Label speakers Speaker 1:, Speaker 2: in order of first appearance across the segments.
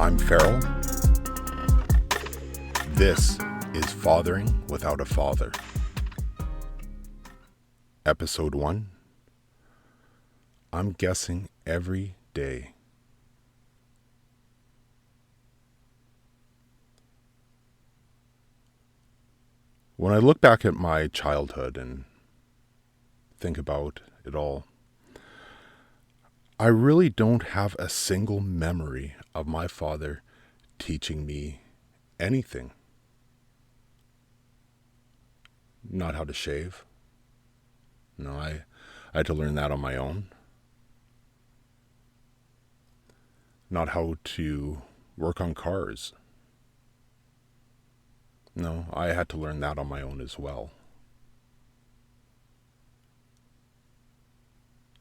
Speaker 1: I'm Farrell. This is Fathering Without a Father. Episode 1. I'm guessing every day. When I look back at my childhood and think about it all, I really don't have a single memory of my father teaching me anything. Not how to shave. No, I had to learn that on my own. Not how to work on cars. No, I had to learn that on my own as well.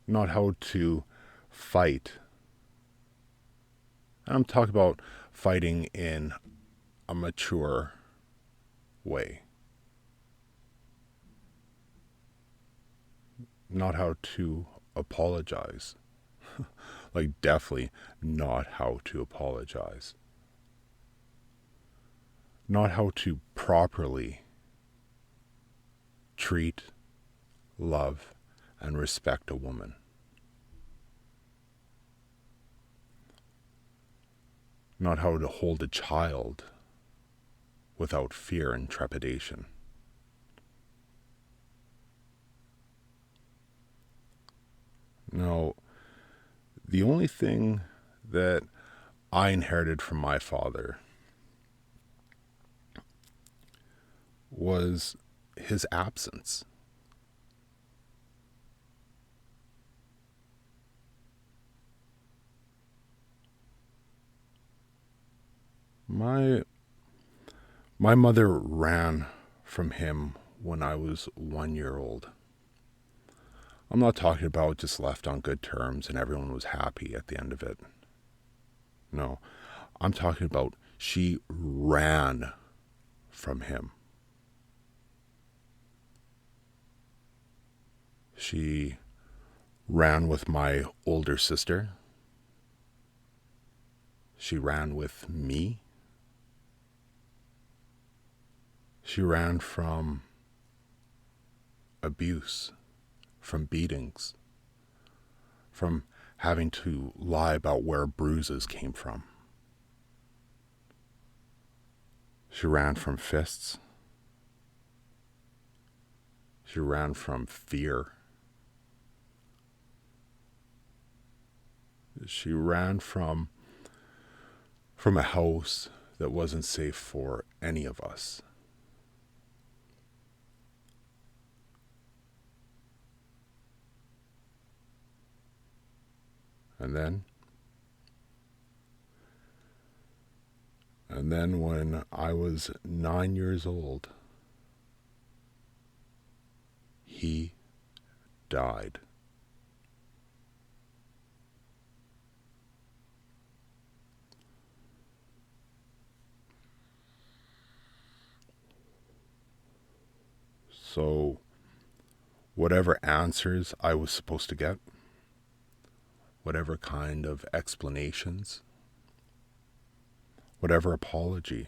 Speaker 1: Not how to fight. I'm talking about fighting in a mature way. Not how to apologize. Like, definitely not how to apologize. Not how to properly treat, love, and respect a woman. Not how to hold a child without fear and trepidation. No, the only thing that I inherited from my father was his absence. My mother ran from him when I was 1 year old. I'm not talking about just left on good terms and everyone was happy at the end of it. No, I'm talking about she ran from him. She ran with my older sister. She ran with me. She ran from abuse, from beatings, from having to lie about where bruises came from. She ran from fists. She ran from fear. She ran from a house that wasn't safe for any of us. And then when I was 9 years old, he died. So, whatever answers I was supposed to get, whatever kind of explanations, whatever apology,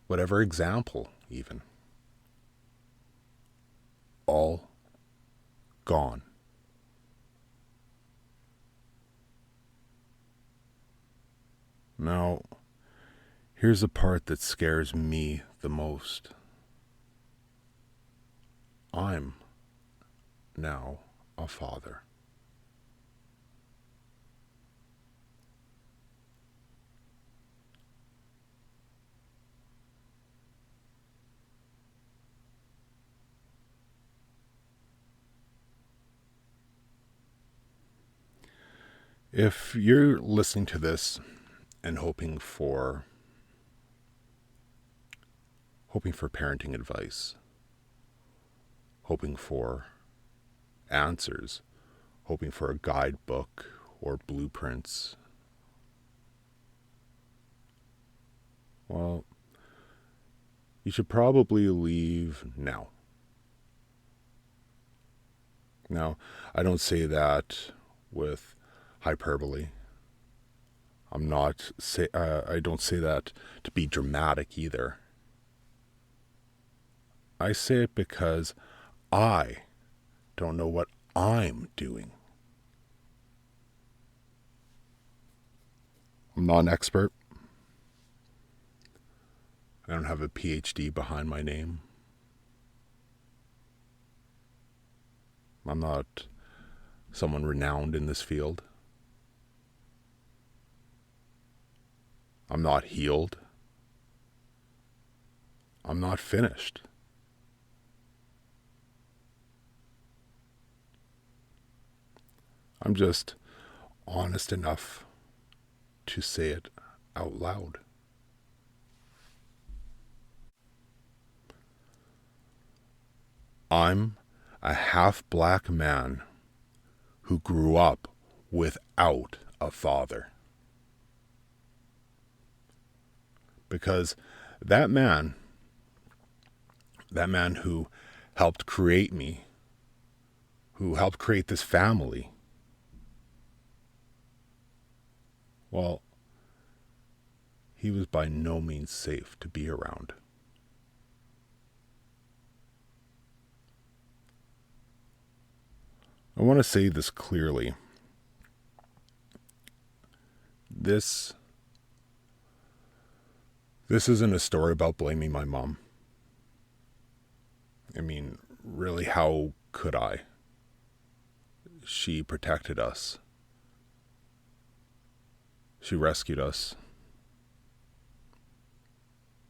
Speaker 1: whatever example even, all gone. Now, here's the part that scares me the most. I'm now a father. If you're listening to this and hoping for parenting advice, hoping for answers, hoping for a guidebook or blueprints, well, you should probably leave now. Now, I don't say that with hyperbole. I don't say that to be dramatic either. I say it because I don't know what I'm doing. I'm not an expert. I don't have a PhD behind my name. I'm not someone renowned in this field. I'm not healed. I'm not finished. I'm just honest enough to say it out loud. I'm a half-black man who grew up without a father. Because that man who helped create me, who helped create this family, well, he was by no means safe to be around. I want to say this clearly. This isn't a story about blaming my mom. I mean, really, how could I? She protected us. She rescued us.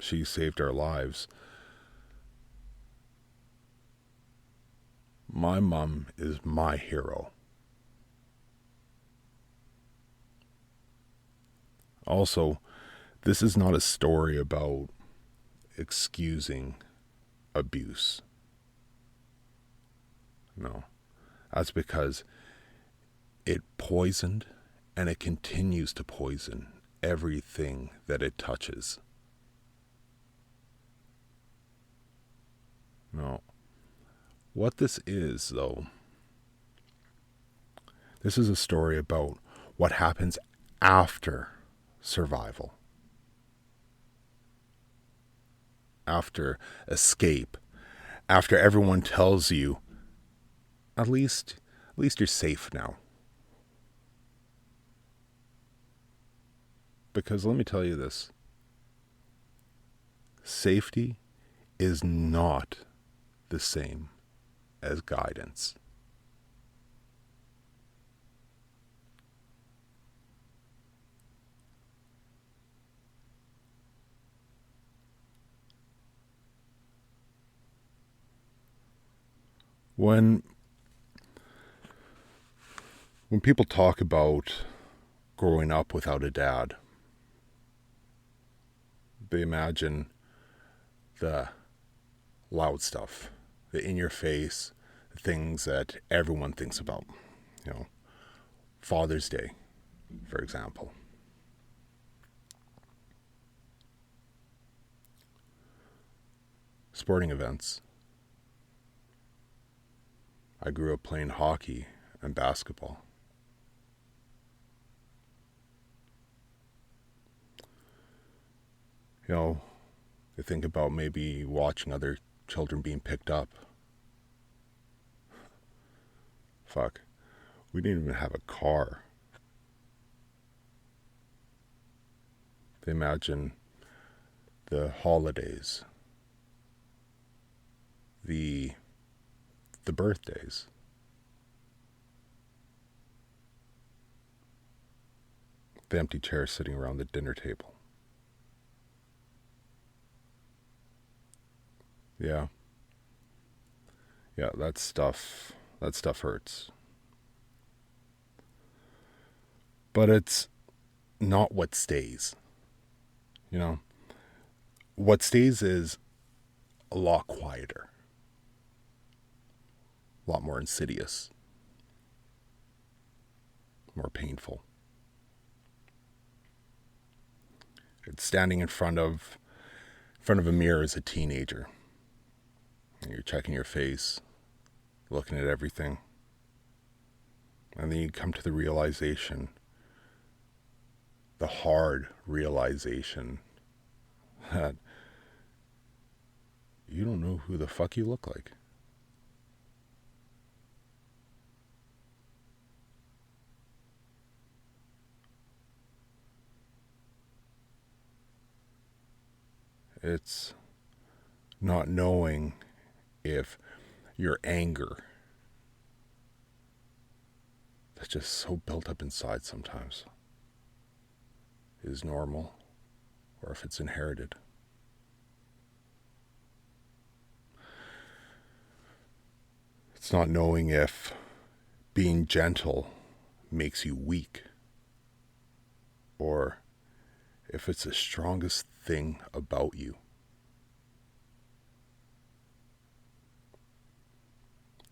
Speaker 1: She saved our lives. My mom is my hero. Also, this is not a story about excusing abuse. No, that's because it poisoned and it continues to poison everything that it touches. No. What this is, though, this is a story about what happens after survival, after escape, after everyone tells you, at least you're safe now. Because let me tell you this, safety is not the same as guidance. When people talk about growing up without a dad, they imagine the loud stuff, the in-your-face, the things that everyone thinks about. You know, Father's Day, for example. Sporting events. I grew up playing hockey and basketball. You know, they think about maybe watching other children being picked up. Fuck. We didn't even have a car. They imagine the holidays, the birthdays. The empty chairs sitting around the dinner table. Yeah. Yeah, that stuff hurts. But it's not what stays. You know, what stays is a lot quieter, a lot more insidious, more painful. It's standing in front of a mirror as a teenager. And you're checking your face, looking at everything. And then you come to the realization the hard realization that you don't know who the fuck you look like. It's not knowing if your anger that's just so built up inside sometimes is normal or if it's inherited. It's not knowing if being gentle makes you weak or if it's the strongest thing about you.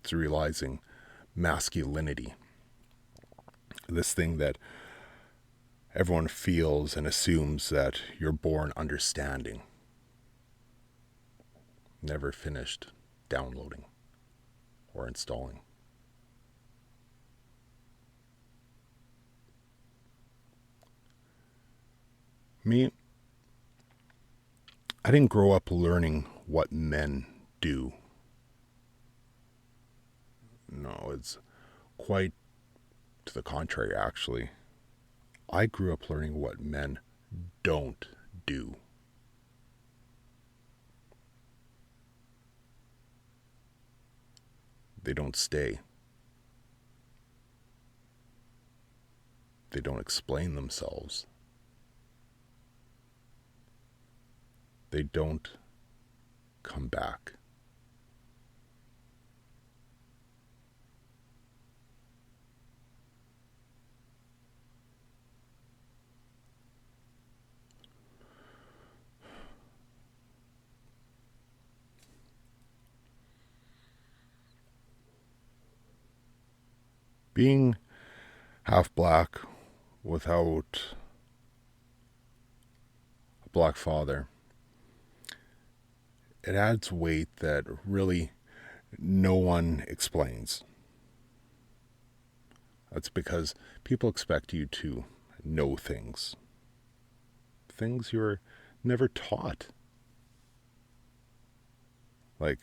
Speaker 1: It's realizing masculinity, this thing that everyone feels and assumes that you're born understanding, never finished downloading or installing. Me, I didn't grow up learning what men do. No, it's quite to the contrary, actually. I grew up learning what men don't do. They don't stay. They don't explain themselves. They don't come back. Being half black without a black father, it adds weight that really no one explains. That's because people expect you to know things you're never taught, like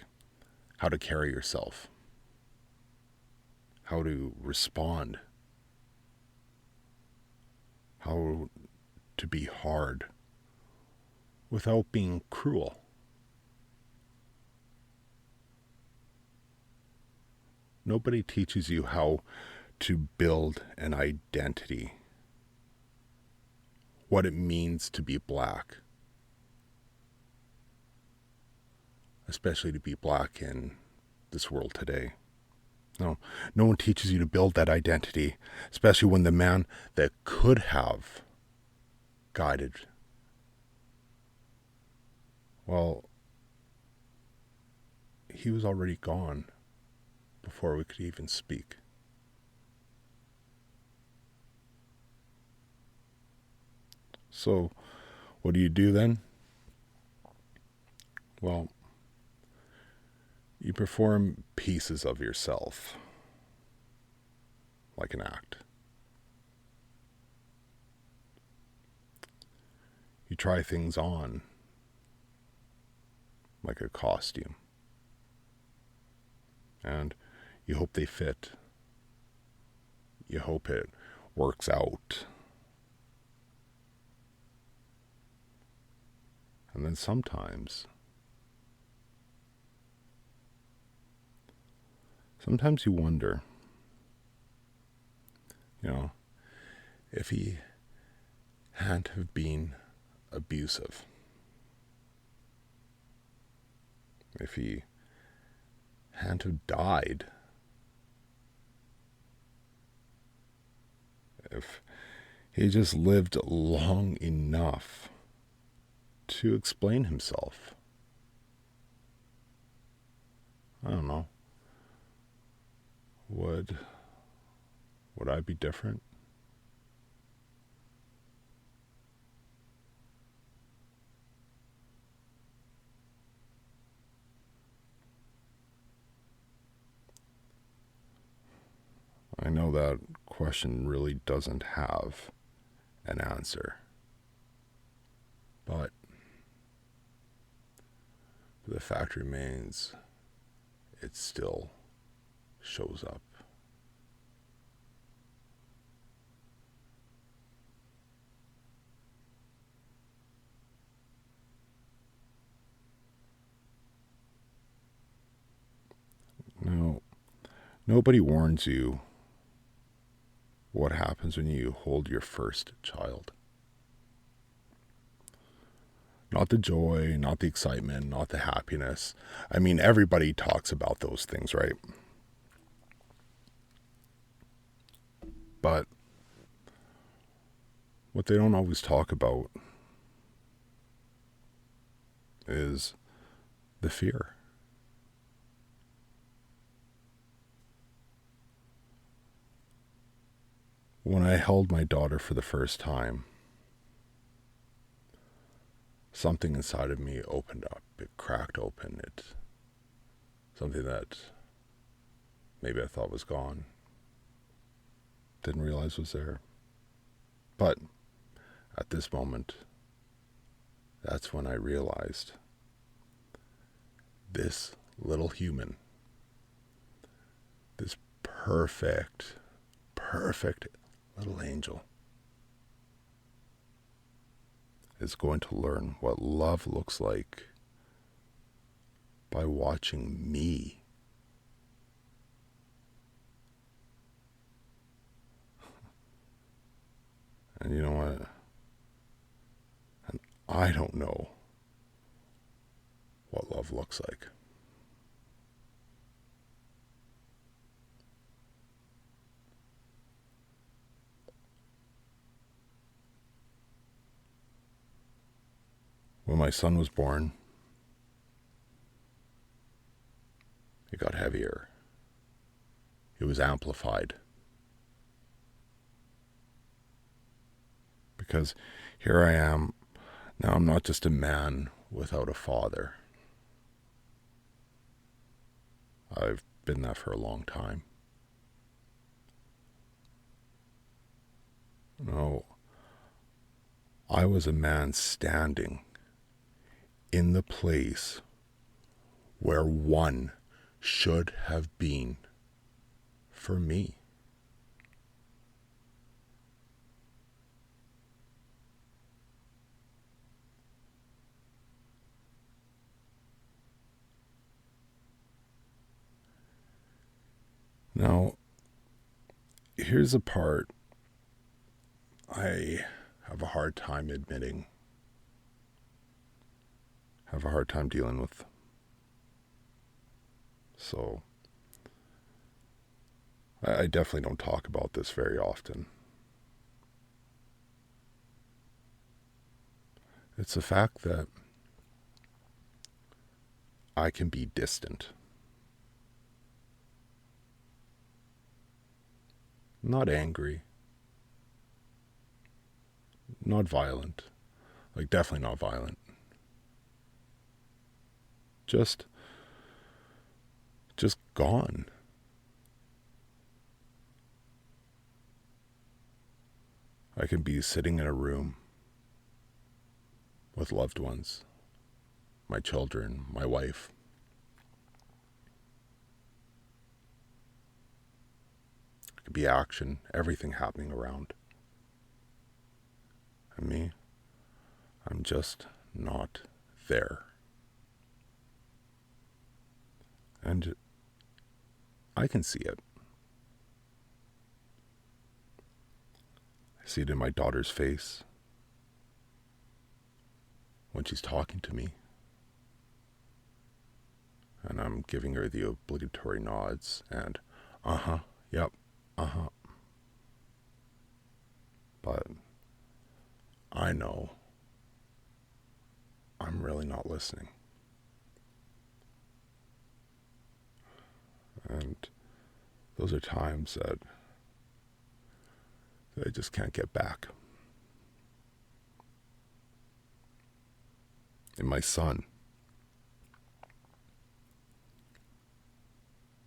Speaker 1: how to carry yourself, how to respond, how to be hard without being cruel. Nobody teaches you how to build an identity, what it means to be black, especially to be black in this world today. No one teaches you to build that identity, especially when the man that could have guided, well, he was already gone before we could even speak. So, what do you do then? Well, you perform pieces of yourself, like an act. You try things on, like a costume. And you hope they fit. You hope it works out. And then sometimes you wonder, if he hadn't have been abusive, if he hadn't have died, if he just lived long enough to explain himself. I don't know. Would I be different? I know that question really doesn't have an answer. But the fact remains, it still shows up. Now, nobody warns you what happens when you hold your first child. Not the joy, not the excitement, not the happiness. I mean, everybody talks about those things, right? But what they don't always talk about is the fear. When I held my daughter for the first time, something inside of me opened up. It cracked open. Something that maybe I thought was gone, didn't realize was there. But at this moment, that's when I realized this little human, this perfect little angel, is going to learn what love looks like by watching me. And you know what? And I don't know what love looks like. When my son was born, it got heavier. It was amplified. Because here I am, now I'm not just a man without a father. I've been that for a long time. No, I was a man standing in the place where one should have been for me. Now, here's a part I have a hard time admitting, have a hard time dealing with. So, I definitely don't talk about this very often. It's the fact that I can be distant. Not angry. Not violent. Like, definitely not violent. Just gone. I can be sitting in a room with loved ones, my children, my wife. It could be action, everything happening around. And me, I'm just not there. And I can see it. I see it in my daughter's face when she's talking to me. And I'm giving her the obligatory nods and, yep, But I know I'm really not listening. And those are times that I just can't get back. And my son,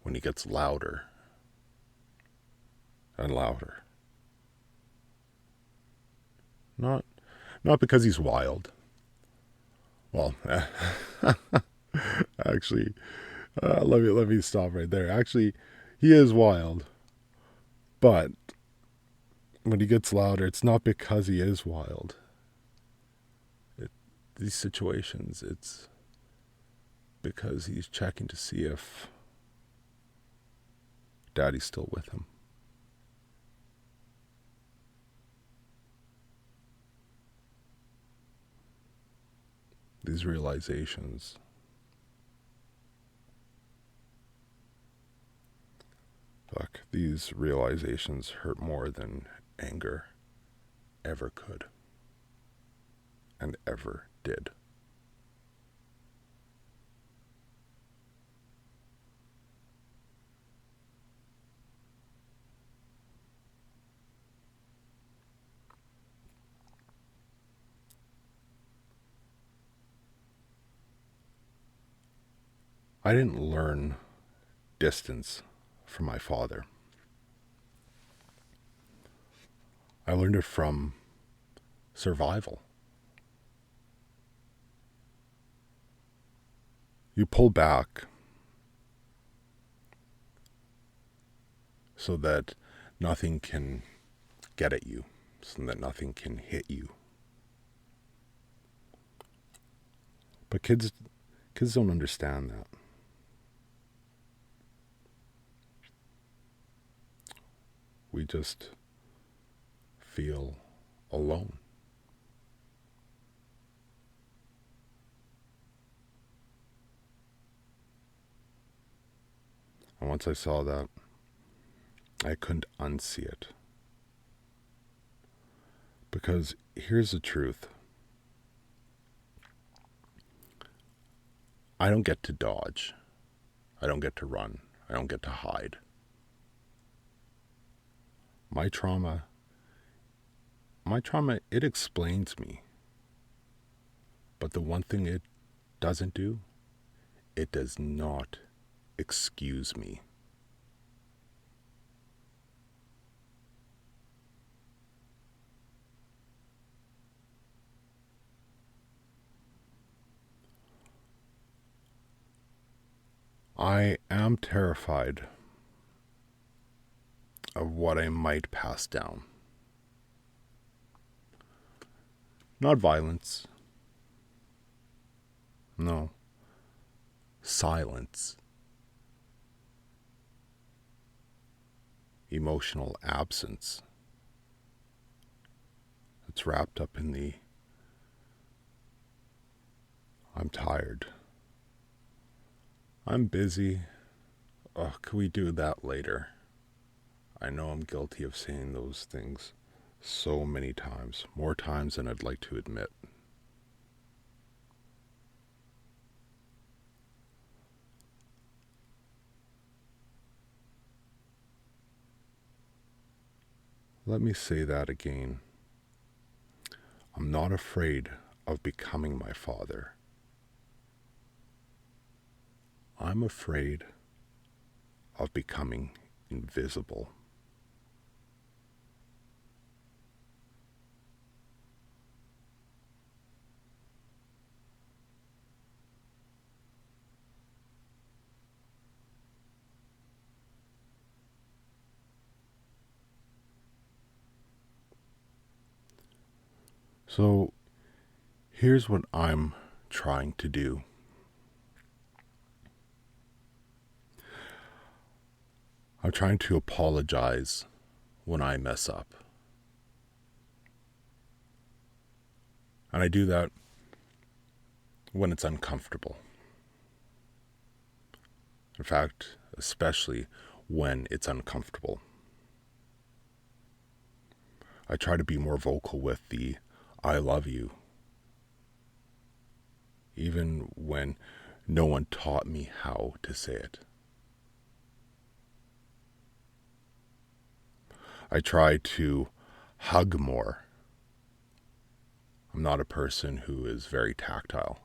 Speaker 1: when he gets louder and louder, Not not because he's wild. Well, actually, let me stop right there. Actually, he is wild, but when he gets louder, it's not because he is wild. These situations, it's because he's checking to see if Daddy's still with him. These realizations, these realizations hurt more than anger ever could and ever did. I didn't learn distance from my father. I learned it from survival. You pull back so that nothing can get at you, so that nothing can hit you. But kids don't understand that. We just feel alone. And once I saw that, I couldn't unsee it. Because here's the truth. I don't get to dodge. I don't get to run. I don't get to hide. My trauma, it explains me. But the one thing it doesn't do, it does not excuse me. I am terrified of what I might pass down. Not violence. No. Silence. Emotional absence. It's wrapped up in the I'm tired. I'm busy. Oh, can we do that later? I know I'm guilty of saying those things so many times, more times than I'd like to admit. Let me say that again. I'm not afraid of becoming my father. I'm afraid of becoming invisible. So here's what I'm trying to do. I'm trying to apologize when I mess up. And I do that when it's uncomfortable. In fact, especially when it's uncomfortable. I try to be more vocal with the I love you, even when no one taught me how to say it. I try to hug more. I'm not a person who is very tactile.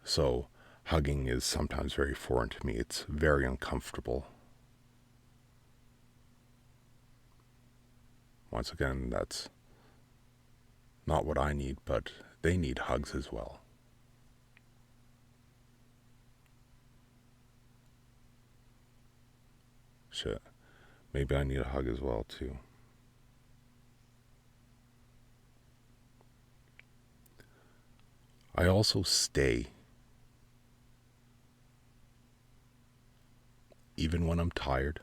Speaker 1: So hugging is sometimes very foreign to me. It's very uncomfortable. Once again, that's Not what I need, but they need hugs as well. Shit. Maybe I need a hug as well, too. I also stay. Even when I'm tired.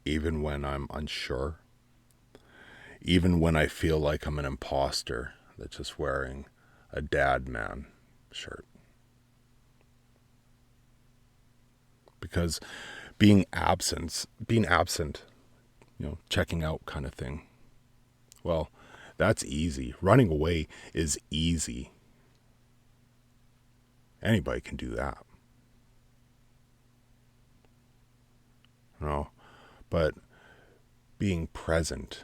Speaker 1: Even when I'm unsure. Even when I feel like I'm an imposter that's just wearing a dad man shirt. Because being absent, checking out kind of thing, well, that's easy. Running away is easy. Anybody can do that. But being present,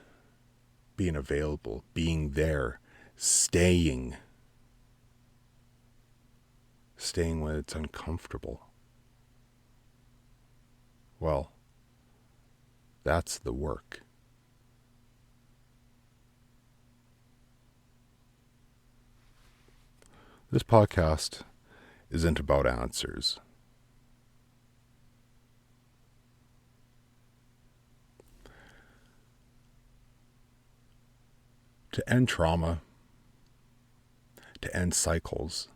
Speaker 1: being available, being there, staying when it's uncomfortable, well, that's the work. This podcast isn't about answers. To end trauma, to end cycles,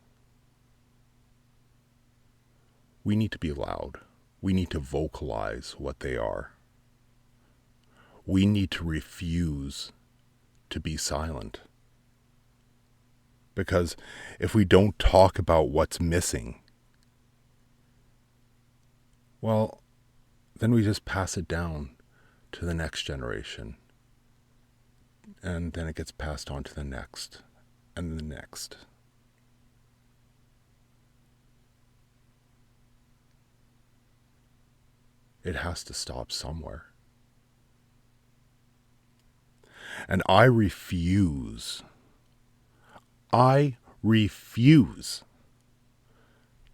Speaker 1: we need to be loud. We need to vocalize what they are. We need to refuse to be silent. Because if we don't talk about what's missing, well, then we just pass it down to the next generation. And then it gets passed on to the next and the next. It has to stop somewhere. And I refuse to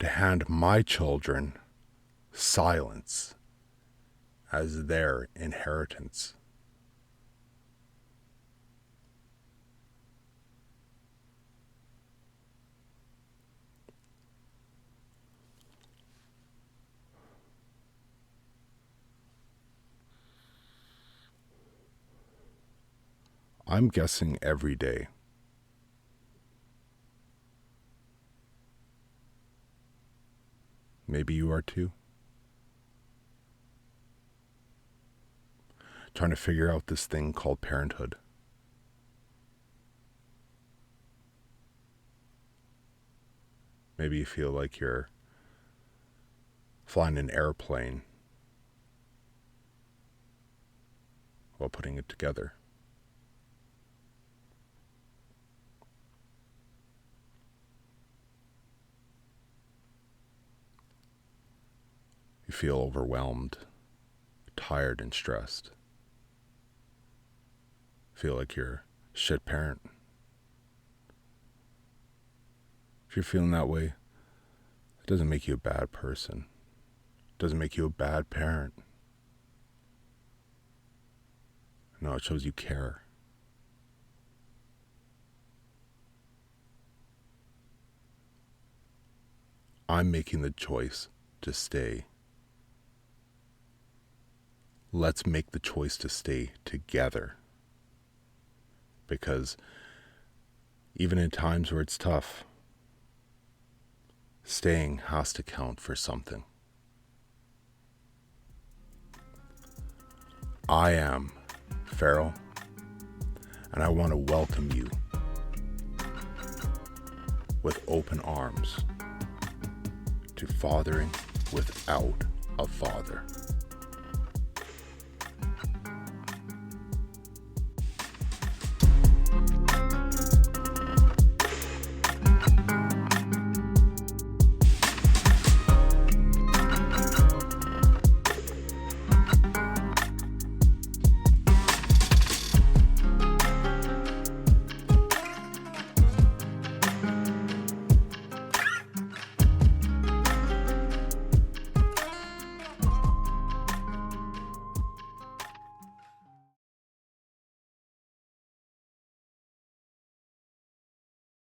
Speaker 1: hand my children silence as their inheritance. I'm guessing every day. Maybe you are too. Trying to figure out this thing called parenthood. Maybe you feel like you're flying an airplane while putting it together. You feel overwhelmed, tired, and stressed. Feel like you're a shit parent. If you're feeling that way, it doesn't make you a bad person. It doesn't make you a bad parent. No, it shows you care. I'm making the choice to stay. Let's make the choice to stay together. Because even in times where it's tough, staying has to count for something. I am Farrell, and I want to welcome you with open arms to fathering without a father.